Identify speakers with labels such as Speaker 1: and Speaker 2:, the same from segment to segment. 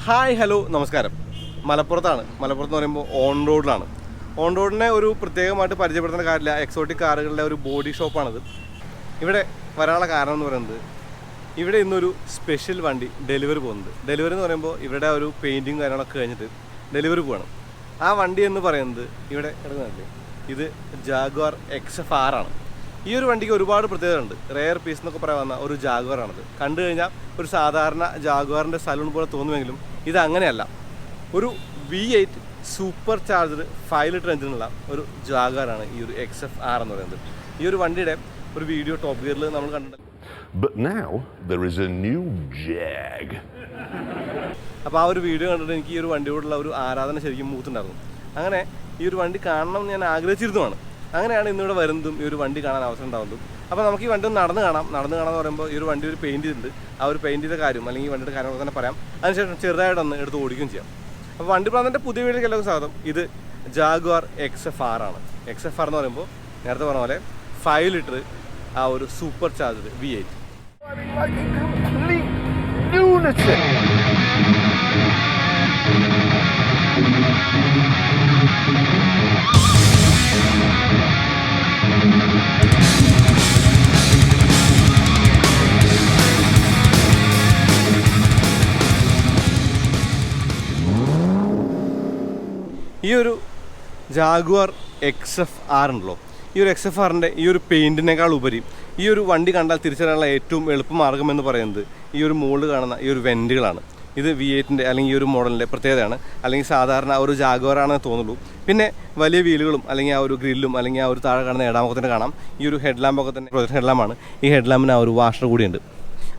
Speaker 1: Hi hello നമസ്കാരം. മലപ്പുറത്താണ്. മലപ്പുറത്ത് എന്ന് പറയുമ്പോൾ ഓൺ റോഡിലാണ്. ഓൺ റോഡിനെ ഒരു പ്രത്യേകമായിട്ട് പരിചയപ്പെടുത്തുന്ന കാര്യമില്ല. എക്സോട്ടിക് കാറുകളുടെ ഒരു ബോഡി ഷോപ്പാണിത്. ഇവിടെ വരാനുള്ള കാരണം എന്ന് പറയുന്നത് ഇവിടെ ഇന്നൊരു സ്പെഷ്യൽ വണ്ടി ഡെലിവറി പോകുന്നുണ്ട്. ഡെലിവറി എന്ന് പറയുമ്പോൾ ഇവിടെ ഒരു പെയിൻറ്റിങ് കാര്യങ്ങളൊക്കെ കഴിഞ്ഞിട്ട് ഡെലിവറി പോവാണ്. ആ വണ്ടി എന്ന് പറയുന്നത് ഇവിടെ കിടക്കുന്നില്ലേ, ഇത് ജാഗ്വാർ XFR ആണ്. ഈ ഒരു വണ്ടിക്ക് ഒരുപാട് പ്രത്യേകതയുണ്ട്. റെയർ പീസ് എന്നൊക്കെ പറയാവുന്ന ഒരു ജാഗ്വാറാണത്. കണ്ടു കഴിഞ്ഞാൽ ഒരു സാധാരണ ജാഗ്വാറിൻ്റെ സലൂൺ പോലെ തോന്നുമെങ്കിലും ഇത് അങ്ങനെയല്ല. ഒരു V8 സൂപ്പർ ചാർജർ 5 ലിറ്റർ എഞ്ചിനുള്ള ഒരു ജാഗ്വാറാണ് ഈ ഒരു XFR എന്ന് പറയുന്നത്. ഈ ഒരു വണ്ടിയുടെ ഒരു വീഡിയോ ടോപ്പ് ഗിയറിൽ നമ്മൾ കണ്ടിട്ടുണ്ട്. അപ്പോൾ ആ ഒരു വീഡിയോ കണ്ടിട്ട് എനിക്ക് ഈ ഒരു വണ്ടിയോടുള്ള ഒരു ആരാധന ശരിക്കും മൂത്തുണ്ടായിരുന്നു. അങ്ങനെ ഈ ഒരു വണ്ടി കാണണം എന്ന് ഞാൻ ആഗ്രഹിച്ചിരുന്നതാണ്. അങ്ങനെയാണ് ഇന്നിവിടെ വരുന്നതും ഈ ഒരു വണ്ടി കാണാൻ അവസരം ഉണ്ടാകുന്നതും. അപ്പോൾ നമുക്ക് ഈ വണ്ടി ഒന്ന് നടന്ന് കാണാമെന്ന് പറയുമ്പോൾ ഈ ഒരു വണ്ടി ഒരു പെയിൻറ്റ് ചെയ്തിട്ടുണ്ട്. ആ ഒരു പെയിൻറ്റ് ചെയ്ത കാര്യം അല്ലെങ്കിൽ ഈ വണ്ടിയുടെ കാര്യങ്ങളൊക്കെ തന്നെ പറയാം. അതിനുശേഷം ചെറുതായിട്ടൊന്ന് എടുത്ത് ഓടിക്കുകയും ചെയ്യാം. അപ്പോൾ വണ്ടിപ്രാന്തൻ്റെ പുതിയ വീഡിയോയിലേക്ക് എല്ലാവർക്കും സ്വാഗതം. ഇത് ജാഗ്വാർ XFR ആണ്. XFR എന്ന് പറയുമ്പോൾ നേരത്തെ പറഞ്ഞ പോലെ 5 ലിറ്റർ ആ ഒരു സൂപ്പർ ചാർജർ V8. ഈ ഒരു ജാഗ്വാർ XFR ഉണ്ടല്ലോ, ഈ ഒരു XFRൻ്റെ ഈ ഒരു പെയിൻറ്റിനേക്കാൾ ഉപരി ഈ ഒരു വണ്ടി കണ്ടാൽ തിരിച്ചറിയാനുള്ള ഏറ്റവും എളുപ്പമാർഗ്ഗം എന്ന് പറയുന്നത് ഈ ഒരു മുകളിൽ കാണുന്ന ഈ ഒരു വെൻറ്റുകളാണ്. ഇത് V8ൻ്റെ അല്ലെങ്കിൽ ഈ ഒരു മോഡലിൻ്റെ പ്രത്യേകതയാണ്. അല്ലെങ്കിൽ സാധാരണ ഒരു ജാഗ്വാറാണെന്ന് തോന്നുള്ളൂ. പിന്നെ വലിയ വീലുകളും അല്ലെങ്കിൽ ആ ഒരു ഗ്രില്ലും അല്ലെങ്കിൽ ആ ഒരു താഴെ കാണുന്ന എടാമൊക്കെ കാണാം. ഈ ഒരു ഹെഡ് ലാമ്പൊക്കെ തന്നെ പ്രൊജക്ഷൻ ഹെഡ് ലാമ്പാണ്. ഈ ഹെഡ് ലാമ്പിന് ആ ഒരു വാഷർ കൂടിയുണ്ട്.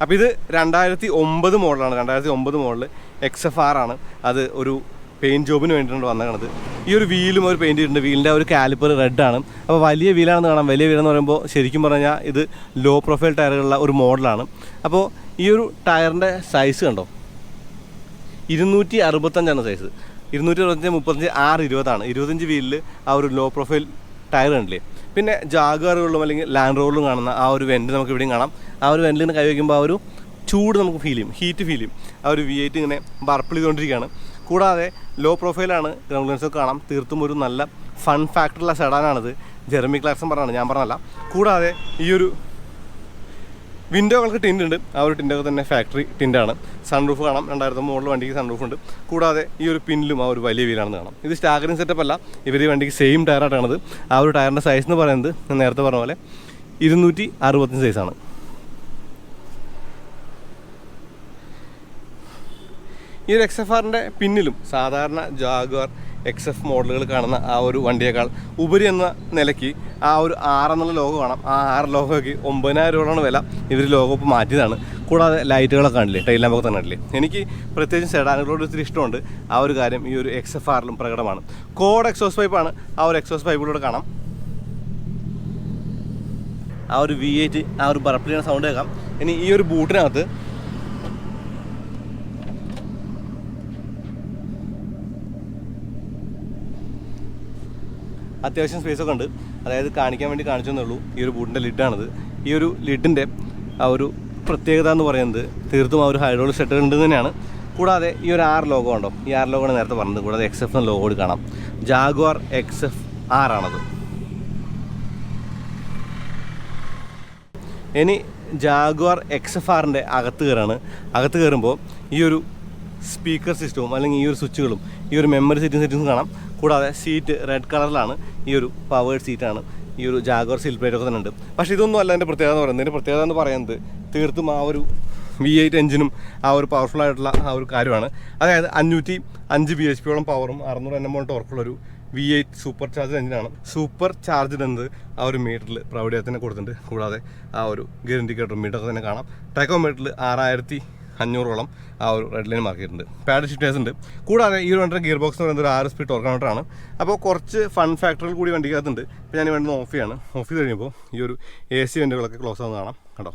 Speaker 1: അപ്പോൾ ഇത് 2009 മോഡലാണ്. 2009 മോഡൽ XFR ആണ്. അത് ഒരു പെയിൻറ്റ് ജോബിന് വേണ്ടിയിട്ടുണ്ട് വന്നേക്കണത്. ഈ ഒരു വീലും ഒരു പെയിൻറ്റ് ചെയ്തിട്ടുണ്ട്. വീലിൻ്റെ ഒരു കാലിപ്പർ റെഡാണ്. അപ്പോൾ വലിയ വീലാണെന്ന് കാണാം. വലിയ വീലെന്ന് പറയുമ്പോൾ ശരിക്കും പറഞ്ഞാൽ ഇത് ലോ പ്രൊഫൈൽ ടയറുകളുള്ള ഒരു മോഡലാണ്. അപ്പോൾ ഈ ഒരു ടയറിൻ്റെ സൈസ് കണ്ടോ, 265 സൈസ്. 265 35 620 25 വീലിൽ ആ ഒരു ലോ പ്രൊഫൈൽ ടയർ കണ്ടില്ലേ. പിന്നെ ജാഗ്വാറുകളിലും അല്ലെങ്കിൽ ലാൻഡ് റോഡിലും കാണുന്ന ആ ഒരു വെൻറ്റ് നമുക്ക് ഇവിടെയും കാണാം. ആ ഒരു വെൻറ്റിൽ നിന്ന് കൈ വയ്ക്കുമ്പോൾ ആ ഒരു ചൂട് നമുക്ക് ഫീൽ ചെയ്യും, ഹീറ്റ് ഫീൽ ചെയ്യും. ആ ഒരു V8 ഇങ്ങനെ ബർപ്പിൾ ചെയ്തുകൊണ്ടിരിക്കുകയാണ്. കൂടാതെ ലോ പ്രൊഫൈലാണ്, ഗ്രൗണ്ട് ക്ലിയറൻസൊക്കെ കാണാം. തീർത്തും ഒരു നല്ല ഫൺ ഫാക്ടറുള്ള സെഡാനാണിത്. ജെറമി ക്ലാർസൺ പറഞ്ഞാണ്, ഞാൻ പറഞ്ഞല്ല. കൂടാതെ ഈ ഒരു വിൻഡോകൾക്ക് ടിൻ്റ് ഉണ്ട്. ആ ഒരു ടിൻ്റൊക്കെ തന്നെ ഫാക്ടറി ടിൻ്റാണ്. സൺറൂഫ് കാണാം. 2000 മോഡൽ വണ്ടിക്ക് സൺറൂഫ് ഉണ്ട്. കൂടാതെ ഈ ഒരു പിന്നിലും ആ ഒരു വലിയ വീലാണെന്ന് കാണാം. ഇത് സ്റ്റാഗറിങ് സെറ്റപ്പ് അല്ല, ഇവർ ഈ വണ്ടിക്ക് സെയിം ടയറായിട്ടാണത്. ആ ഒരു ടയറിൻ്റെ സൈസ് എന്ന് പറയുന്നത് ഞാൻ നേരത്തെ പറഞ്ഞ പോലെ 265 സൈസാണ്. ഈ ഒരു XFRൻ്റെ പിന്നിലും സാധാരണ ജാഗ്വാർ XF മോഡലുകൾ കാണുന്ന ആ ഒരു വണ്ടിയേക്കാൾ ഉപരി എന്ന നിലയ്ക്ക് ആ ഒരു 6 എന്നുള്ള ലോഗോ കാണാം. ആ 6 ലോഗോയ്ക്ക് 9000 രൂപയാണ് വില. ഇവർ ലോഗോ ഇപ്പോൾ മാറ്റിയതാണ്. കൂടാതെ ലൈറ്റുകളൊക്കെ കാണില്ലേ, ടൈൽ ലാമ്പൊക്കെ തന്നെ കണ്ടില്ലേ. എനിക്ക് പ്രത്യേകിച്ചും സെഡാനുകളോട് ഒത്തിരി ഇഷ്ടമുണ്ട്. ആ ഒരു കാര്യം ഈ ഒരു XFRലും പ്രകടമാണ്. കോഡ് എക്സോസ് പൈപ്പാണ്. ആ ഒരു എക്സോസ് പൈപ്പിലൂടെ കാണാം. ആ ഒരു V8 ആ ഒരു ബർപ്പിളിയുടെ സൗണ്ട് കേൾക്കാം. ഇനി ഈ ഒരു ബൂട്ടിനകത്ത് അത്യാവശ്യം സ്പേസൊക്കെ ഉണ്ട്. അതായത് കാണിക്കാൻ വേണ്ടി കാണിച്ചെന്നേ ഉള്ളൂ. ഈ ഒരു ബൂട്ടിൻ്റെ ലിഡാണിത്. ഈ ഒരു ലിഡിൻ്റെ ആ ഒരു പ്രത്യേകത എന്ന് പറയുന്നത് തീർത്തും ആ ഒരു ഹൈഡ്രോളിക് സെറ്റ് ഉണ്ടെന്ന് തന്നെയാണ്. കൂടാതെ ഈ ഒരു 6 ലോഗോ ഉണ്ടോ, ഈ 6 ലോഗോ ആണ് നേരത്തെ പറഞ്ഞത്. കൂടാതെ XF എന്ന ലോഗോ കാണാം. ജാഗ്വാർ XFR ആണത്. ഇനി ജാഗ്വാർ XFRൻ്റെ അകത്ത് കയറാണ്. അകത്ത് കയറുമ്പോൾ ഈ ഒരു സ്പീക്കർ സിസ്റ്റവും അല്ലെങ്കിൽ ഈ ഒരു സ്വിച്ചുകളും ഈ ഒരു മെമ്മറി സെറ്റിങ്സും കാണാം. കൂടാതെ സീറ്റ് റെഡ് കളറിലാണ്. ഈ ഒരു പവേർഡ് സീറ്റാണ്. ഈ ഒരു ജാഗ്വാർ സീൽ പ്ലേറ്റൊക്കെ തന്നെ ഉണ്ട്. പക്ഷേ ഇതൊന്നും അല്ല എൻ്റെ പ്രത്യേകത എന്ന് പറയുന്നത്. ഇതിൻ്റെ പ്രത്യേകത എന്ന് പറയുന്നത് തീർത്തും ആ ഒരു V8 എഞ്ചിനും ആ ഒരു പവർഫുൾ ആയിട്ടുള്ള ആ ഒരു കാര്യമാണ്. അതായത് 505 bhp പവറും 600 Nm ടോർക്കുള്ളൊരു V8 സൂപ്പർ ചാർജർ എഞ്ചിനാണ്. സൂപ്പർ ചാർജർ എന്നത് ആ ഒരു മീറ്ററിൽ പ്രൗഢിയായി തന്നെ കൊടുത്തിട്ടുണ്ട്. കൂടാതെ ആ ഒരു ഗിയർ ഇൻഡിക്കേറ്റർ മീറ്ററൊക്കെ തന്നെ കാണാം. ടൈക്കോമീറ്ററിൽ 6500 ആ ഒരു റെഡ് ലൈൻ മാർക്ക് ചെയ്തിട്ടുണ്ട്. പാഡ് ഷിഫ്റ്റേഴ്സ് ഉണ്ട്. കൂടാതെ ഈ ഒരു വണ്ടിയുടെ ഗിയർ ബോക്സ് എന്ന് പറയുന്നത് ഒരു 6 സ്പീഡ് ടോർക്ക് കൺവെർട്ടറാണ്. അപ്പോൾ കുറച്ച് ഫൺ ഫാക്ടറികൾ കൂടി വണ്ടിക്കകത്തുണ്ട്. ഇപ്പോൾ ഞാൻ ഈ വണ്ടി ഓഫ് ചെയ്യാണ്. ഓഫ് ചെയ്ത് കഴിയുമ്പോൾ ഈ ഒരു AC വെൻറ്റുകളൊക്കെ ക്ലോസ് ആവുന്ന കാണാം. കണ്ടോ,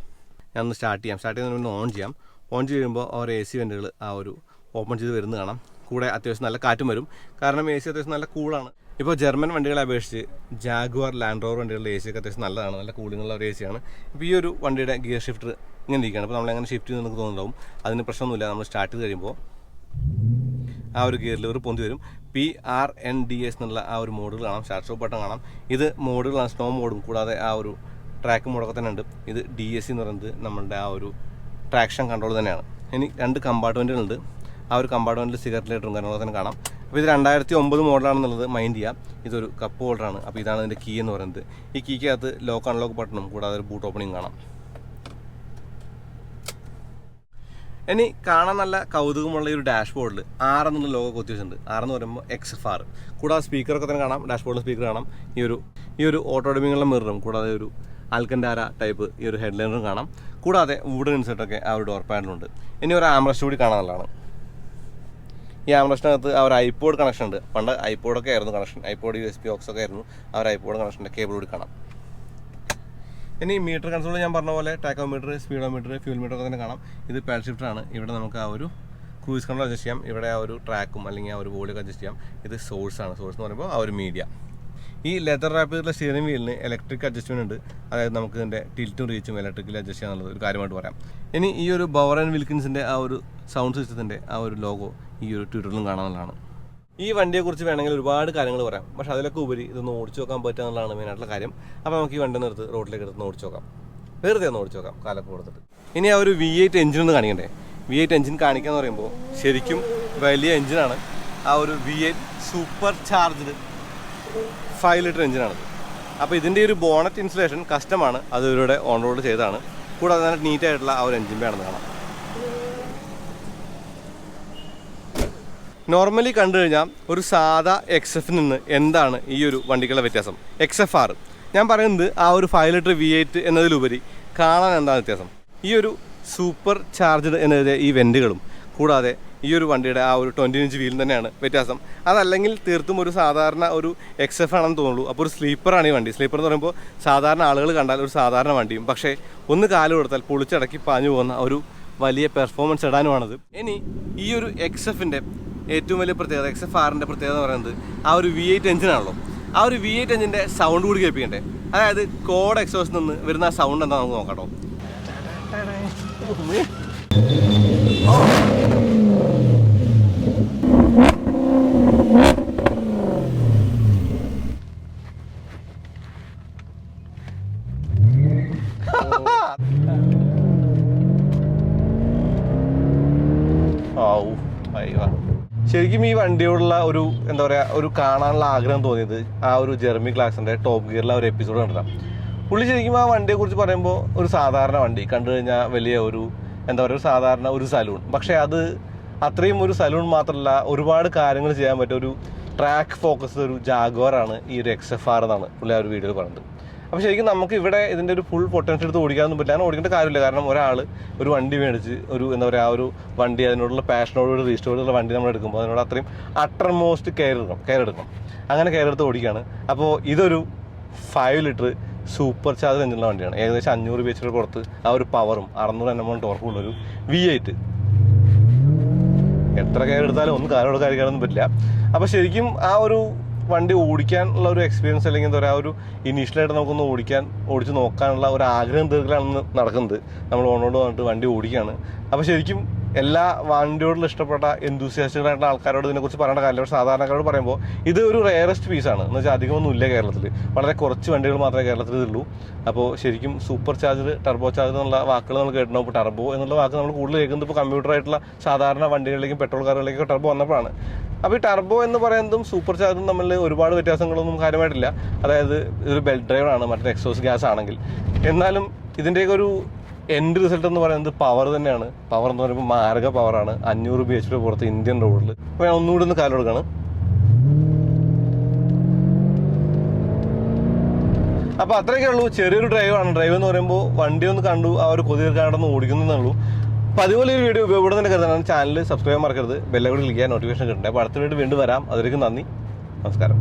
Speaker 1: ഞാനൊന്ന് സ്റ്റാർട്ട് ചെയ്യുന്നതിന് മുന്നേ ഓൺ ചെയ്യാം. ഓൺ ചെയ്യുമ്പോൾ ആ ഒരു AC വെൻറ്റുകൾ ആ ഒരു ഓപ്പൺ ചെയ്ത് വരുന്നത് കാണാം. കൂടെ അത്യാവശ്യം നല്ല കാറ്റും വരും. കാരണം AC അത്യാവശ്യം നല്ല കൂളാണ്. ഇപ്പോൾ ജർമ്മൻ വണ്ടികളെ അപേക്ഷിച്ച് ജാഗ്വാർ ലാൻഡ് റോവർ വണ്ടികളുടെ AC ഒക്കെ അത്യാവശ്യം നല്ലതാണ്. നല്ല കൂളിങ്ങുള്ള ഒരു AC ആണ്. ഇപ്പോൾ ഈ ഒരു വണ്ടിയുടെ ഗിയർ ഷിഫ്റ്റർ ഇങ്ങനെ ഇരിക്കുകയാണ്. അപ്പോൾ നമ്മളെങ്ങനെ ഷിഫ്റ്റ് ചെയ്ത് നമുക്ക് തോന്നുന്നുണ്ടാവും. അതിന് പ്രശ്നമൊന്നുമില്ല. നമ്മൾ സ്റ്റാർട്ട് ചെയ്ത് കഴിയുമ്പോൾ ആ ഒരു ഗിയർ ലിവർ പൊന്തി വരും. PRNDS എന്നുള്ള ആ ഒരു മോഡുകൾ കാണാം. സ്റ്റാർട്ട് സ്റ്റോപ്പ് ബട്ടൺ കാണാം. ഇത് മോഡുകളാണ്, സ്നോ മോഡും കൂടാതെ ആ ഒരു ട്രാക്ക് മോഡൊക്കെ തന്നെ ഉണ്ട്. ഇത് DSC എന്ന് പറയുന്നത് നമ്മളുടെ ആ ഒരു ട്രാക്ഷൻ കൺട്രോൾ തന്നെയാണ്. ഇനി 2 കമ്പാർട്ട്മെൻറ്റുകളുണ്ട്. ആ ഒരു കമ്പാർട്ട്മെൻറ്റിൽ സിഗരറ്റ് ലൈറ്ററും കാര്യങ്ങളൊക്കെ തന്നെ കാണാം. അപ്പോൾ ഇത് 2009 മോഡലാണെന്നുള്ളത് മൈൻഡ് ചെയ്യാം. ഇതൊരു കപ്പ് ഹോൾഡറാണ്. അപ്പോൾ ഇതാണ് ഇതിൻ്റെ കീ എന്ന് പറയുന്നത്. ഈ കീക്കകത്ത് ലോക്ക് അൺലോക്ക് ബട്ടണും കൂടാതെ ഒരു ബൂട്ട് ഓപ്പണിങ് കാണാം. ഇനി കാണാൻ നല്ല കൗതുകമുള്ള ഈ ഒരു ഡാഷ്ബോർഡിൽ 6 എന്നുള്ള ലോഗോ കൊത്തി വെച്ചിട്ടുണ്ട്. 6 എന്ന് പറയുമ്പോൾ XFR. കൂടാതെ സ്പീക്കറൊക്കെ തന്നെ കാണാം. ഡാഷ്ബോർഡിൽ സ്പീക്കർ കാണാം. ഈ ഒരു ഓട്ടോ ഡിമ്മിങ്ങുള്ള മിററും കൂടാതെ ഒരു ആൽക്കൻഡാര ടൈപ്പ് ഈ ഒരു ഹെഡ്ലൈനറും കാണാം. കൂടാതെ വുഡൻ ഇൻസെർട്ടൊക്കെ ആ ഒരു ഡോർ പാനലുണ്ട്. ഇനി ഒരു ആംറസ്റ്റ് കൂടി കാണാനുള്ളതാണ്. ഈ ആംറസ്റ്റിനകത്ത് ആ ഒരു ഐപോഡ് കണക്ഷൻ ഉണ്ട്. പണ്ട് ഐപോഡൊക്കെ ആയിരുന്നു കണക്ഷൻ, ഐപോഡ് USB ഓക്സ് ഒക്കെ ആയിരുന്നു. ആ ഒരു ഐപോഡ് കണക്ഷൻ്റെ കേബിൾ കൂടി കാണാം. ഇനി മീറ്റർ കൺസോൾ ഞാൻ പറഞ്ഞ പോലെ ടാക്കോമീറ്റർ, സ്പീഡോമീറ്റർ, ഫ്യൂൽ മീറ്റർ ഒക്കെ തന്നെ കാണാം. ഇത് പാൽ ഷിഫ്റ്ററാണ്. ഇവിടെ നമുക്ക് ആ ഒരു ക്രൂയിസ് കൺട്രോൾ അഡ്ജസ്റ്റ് ചെയ്യാം. ഇവിടെ ആ ഒരു ട്രാക്കും അല്ലെങ്കിൽ ആ ഒരു വോളിയൊക്കെ അഡ്ജസ്റ്റ് ചെയ്യാം. ഇത് സോഴ്സാണ്. സോഴ്സ് എന്ന് പറയുമ്പോൾ ആ ഒരു മീഡിയ. ഈ ലെതർ റാപ്പ് ചെയ്തിട്ടുള്ള സ്റ്റിയറിംഗ് വീലിന് ഇലക്ട്രിക് അഡ്ജസ്റ്റ്മെൻറ്റ് ഉണ്ട്. അതായത് നമുക്ക് ഇതിൻ്റെ ടിൽറ്റും റീച്ചും ഇലക്ട്രിക്കലി അഡ്ജസ്റ്റ് ചെയ്യാനുള്ളത് ഒരു കാര്യമായിട്ട് പറയാം. ഇനി ഈ ഒരു ബവർ ആൻഡ് വിൽക്കിൻസിൻ്റെ ആ ഒരു സൗണ്ട് സിസ്റ്റത്തിൻ്റെ ആ ഒരു ലോഗോ ഈ ഒരു ട്വിറ്ററിലും കാണാനുള്ളതാണ്. ഈ വണ്ടിയെക്കുറിച്ച് വേണമെങ്കിൽ ഒരുപാട് കാര്യങ്ങൾ പറയാം. പക്ഷേ അതിലൊക്കെ ഉപരി ഇതൊന്ന് ഓടിച്ചു നോക്കാൻ പറ്റുക എന്നുള്ളതാണ് മെയിനായിട്ടുള്ള കാര്യം. അപ്പോൾ നമുക്ക് ഈ വണ്ടി നിർത്ത് റോഡിലേക്ക് എടുത്ത് ഓടിച്ചു നോക്കാം. വെറുതെ ഒന്ന് ഓടിച്ചു നോക്കാം കാലൊക്കെ കൊടുത്തിട്ട്. ഇനി ആ ഒരു V8 എഞ്ചിൻ ഒന്ന് കാണിക്കണ്ടേ. V8 എഞ്ചിൻ കാണിക്കുക എന്ന് പറയുമ്പോൾ ശരിക്കും വലിയ എഞ്ചിനാണ്. ആ ഒരു V8 സൂപ്പർ ചാർജ്ഡ് 5 ലിറ്റർ എഞ്ചിനാണത്. അപ്പോൾ ഇതിൻ്റെ ഒരു ബോണറ്റ് ഇൻസുലേഷൻ കസ്റ്റമാണ്. അത് ഇവരുടെ ഓൺ റോഡ് ചെയ്തതാണ്. കൂടാതെ നല്ല നീറ്റായിട്ടുള്ള ആ ഒരു എഞ്ചിൻ വേണമെന്ന് കാണാം. നോർമലി കണ്ടു കഴിഞ്ഞാൽ ഒരു സാധാ XF നിന്ന് എന്താണ് ഈ ഒരു വണ്ടികളുടെ വ്യത്യാസം? XFR ഞാൻ പറയുന്നത് ആ ഒരു 5 ലിറ്റർ V8 എന്നതിലുപരി കാണാൻ എന്താണ് വ്യത്യാസം? ഈ ഒരു സൂപ്പർ ചാർജ്ഡ് എന്നെഴുതിയ ഈ വെൻറ്റുകളും കൂടാതെ ഈ ഒരു വണ്ടിയുടെ ആ ഒരു 20 ഇഞ്ച് വീലും തന്നെയാണ് വ്യത്യാസം. അതല്ലെങ്കിൽ തീർത്തും ഒരു സാധാരണ ഒരു XF ആണെന്ന് തോന്നുള്ളൂ. അപ്പോൾ ഒരു സ്ലീപ്പറാണ് ഈ വണ്ടി. സ്ലീപ്പർ എന്ന് പറയുമ്പോൾ സാധാരണ ആളുകൾ കണ്ടാൽ ഒരു സാധാരണ വണ്ടിയും, പക്ഷേ ഒന്ന് കാല് കൊടുത്താൽ പൊളിച്ചടക്കി പാഞ്ഞു പോകുന്ന ഒരു വലിയ പെർഫോമൻസ് ഇടാനുമാണത്. ഇനി ഈ ഒരു XFൻ്റെ ഏറ്റവും വലിയ പ്രത്യേകത, XFRൻ്റെ പ്രത്യേകത എന്ന് പറയുന്നത് ആ ഒരു V8 എഞ്ചിനാണല്ലോ. ആ ഒരു V8 എഞ്ചിൻ്റെ സൗണ്ട് കൂടി കേൾപ്പിക്കണ്ടേ. അതായത് കോഡ് എക്സോസിൽ നിന്ന് വരുന്ന ആ സൗണ്ട് എന്താ നമുക്ക് നോക്കാം. ശരിക്കും ഈ വണ്ടിയോടുള്ള ഒരു എന്താ പറയുക ഒരു കാണാനുള്ള ആഗ്രഹം തോന്നിയത് ആ ഒരു ജെർമി ക്ലാക്സൻ്റെ ടോപ്പ് ഗിയറിലെ ഒരു എപ്പിസോഡ് കണ്ടതാണ്. പുള്ളി ശരിക്കും ആ വണ്ടിയെക്കുറിച്ച് പറയുമ്പോൾ ഒരു സാധാരണ വണ്ടി കണ്ടു കഴിഞ്ഞാൽ വലിയ ഒരു എന്താ പറയുക ഒരു സാധാരണ ഒരു സലൂൺ, പക്ഷേ അത് അത്രയും ഒരു സലൂൺ മാത്രമല്ല, ഒരുപാട് കാര്യങ്ങൾ ചെയ്യാൻ പറ്റിയ ഒരു ട്രാക്ക് ഫോക്കസ് ഒരു ജാഗ്വാറാണ് ഈ ഒരു XFR എന്നാണ് പുള്ളി ആ ഒരു വീഡിയോയിൽ പറഞ്ഞത്. അപ്പോൾ ശരിക്കും നമുക്ക് ഇവിടെ ഇതിൻ്റെ ഒരു ഫുൾ പൊട്ടൻഷ്യൽ എടുത്ത് ഓടിക്കാനൊന്നും പറ്റില്ല. അങ്ങനെ ഓടിക്കേണ്ട കാര്യമില്ല. കാരണം ഒരാൾ ഒരു വണ്ടി മേടിച്ച് ഒരു എന്താ പറയുക ആ ഒരു വണ്ടി അതിനോടുള്ള പാഷനോട് റീസ്റ്റോർഡുള്ള വണ്ടി നമ്മൾ എടുക്കുമ്പോൾ അതിനോട് അത്രയും അട്ടർമോസ്റ്റ് കെയർ എടുക്കണം. അങ്ങനെ കെയർ എടുത്ത് ഓടിക്കുകയാണ്. അപ്പോൾ ഇതൊരു 5 ലിറ്റർ സൂപ്പർ ചാർജ് എഞ്ചിനുള്ള വണ്ടിയാണ്. ഏകദേശം 500 bhp പുറത്ത് ആ ഒരു പവറും 600 Nm ടോർക്കുള്ളൊരു V8. എത്ര കെയർ എടുത്താലും ഒന്നും കാലോട് കാര്യക്കാനൊന്നും പറ്റില്ല. അപ്പോൾ ശരിക്കും ആ ഒരു വണ്ടി ഓടിക്കാനുള്ള ഒരു എക്സ്പീരിയൻസ് അല്ലെങ്കിൽ എന്താ പറയുക ഒരു ഇനീഷ്യലായിട്ട് നമുക്കൊന്ന് ഓടിച്ച് നോക്കാനുള്ള ഒരു ആഗ്രഹം തീർക്കലാണ് നടക്കുന്നത്. നമ്മൾ ഓണോട് വന്നിട്ട് വണ്ടി ഓടിക്കുകയാണ്. അപ്പോൾ ശരിക്കും എല്ലാ വണ്ടിയോടുള്ള ഇഷ്ടപ്പെട്ട എന്തൂസിയാസ്റ്റുകളായിട്ടുള്ള ആൾക്കാരോട് ഇതിനെക്കുറിച്ച് പറയേണ്ട കാര്യമില്ല. പക്ഷേ സാധാരണക്കാരോട് പറയുമ്പോൾ ഇത് ഒരു റെയറസ്റ്റ് പീസാണ്. എന്ന് വെച്ചാൽ അധികമൊന്നും ഇല്ല കേരളത്തിൽ. വളരെ കുറച്ച് വണ്ടികൾ മാത്രമേ കേരളത്തിൽ ഇതുള്ളൂ. അപ്പോൾ ശരിക്കും സൂപ്പർ ചാർജ്, ടർബോ ചാർജ് എന്നുള്ള വാക്കുകൾ നമ്മൾ കേട്ടിട്ടുണ്ടാവും. ഇപ്പോൾ ടർബോ എന്നുള്ള വാക്ക് നമ്മൾ കൂടുതൽ കേൾക്കുന്നത് ഇപ്പോൾ കമ്പ്യൂട്ടറായിട്ടുള്ള സാധാരണ വണ്ടികളിലേക്കും പെട്രോൾ കാറുകളിലേക്കും ടർബോ വന്നപ്പോഴാണ്. അപ്പോൾ ഈ ടർബോ എന്ന് പറയുന്നതും സൂപ്പർ ചാർജും തമ്മിൽ ഒരുപാട് വ്യത്യാസങ്ങളൊന്നും കാര്യമായിട്ടില്ല. അതായത് ഇതൊരു ബെൽറ്റ് ഡ്രൈവറാണ്, മറ്റേ എക്സോസ്റ്റ് ഗ്യാസ് ആണെങ്കിൽ. എന്നാലും ഇതിൻ്റെയൊക്കെ ഒരു എൻഡ് റിസൾട്ട് എന്ന് പറയുന്നത് പവർ തന്നെയാണ്. പവർ എന്ന് പറയുമ്പോൾ മാരക പവറാണ്. 500 bhp പുറത്ത് ഇന്ത്യൻ റോഡിൽ. അപ്പോൾ ഞാൻ ഒന്നുകൂടി ഒന്ന് കാല് കൊടുക്കുകയാണ്. അപ്പോൾ അത്രയൊക്കെ ഉള്ളൂ. ചെറിയൊരു ഡ്രൈവാണ്. ഡ്രൈവ് എന്ന് പറയുമ്പോൾ വണ്ടി ഒന്ന് കണ്ടു ആ ഒരു കൊതി തീർക്കാണ്ടൊന്ന് ഓടിക്കുന്നതേ ഉള്ളൂ. അപ്പോൾ അതുപോലെ ഈ വീഡിയോ ഉപയോഗപ്പെടുന്ന കരുതാണ്. ചാനൽ സബ്സ്ക്രൈബ് മറക്കരുത്. ബെല്ലൈക്കൺ ക്ലിക്ക് ചെയ്യാൻ നോട്ടിഫിക്കേഷൻ കിട്ടണ്ടേ. അപ്പോൾ അടുത്ത വീഡിയോ വീണ്ടും വരാം. അതിലേക്ക് നന്ദി, നമസ്കാരം.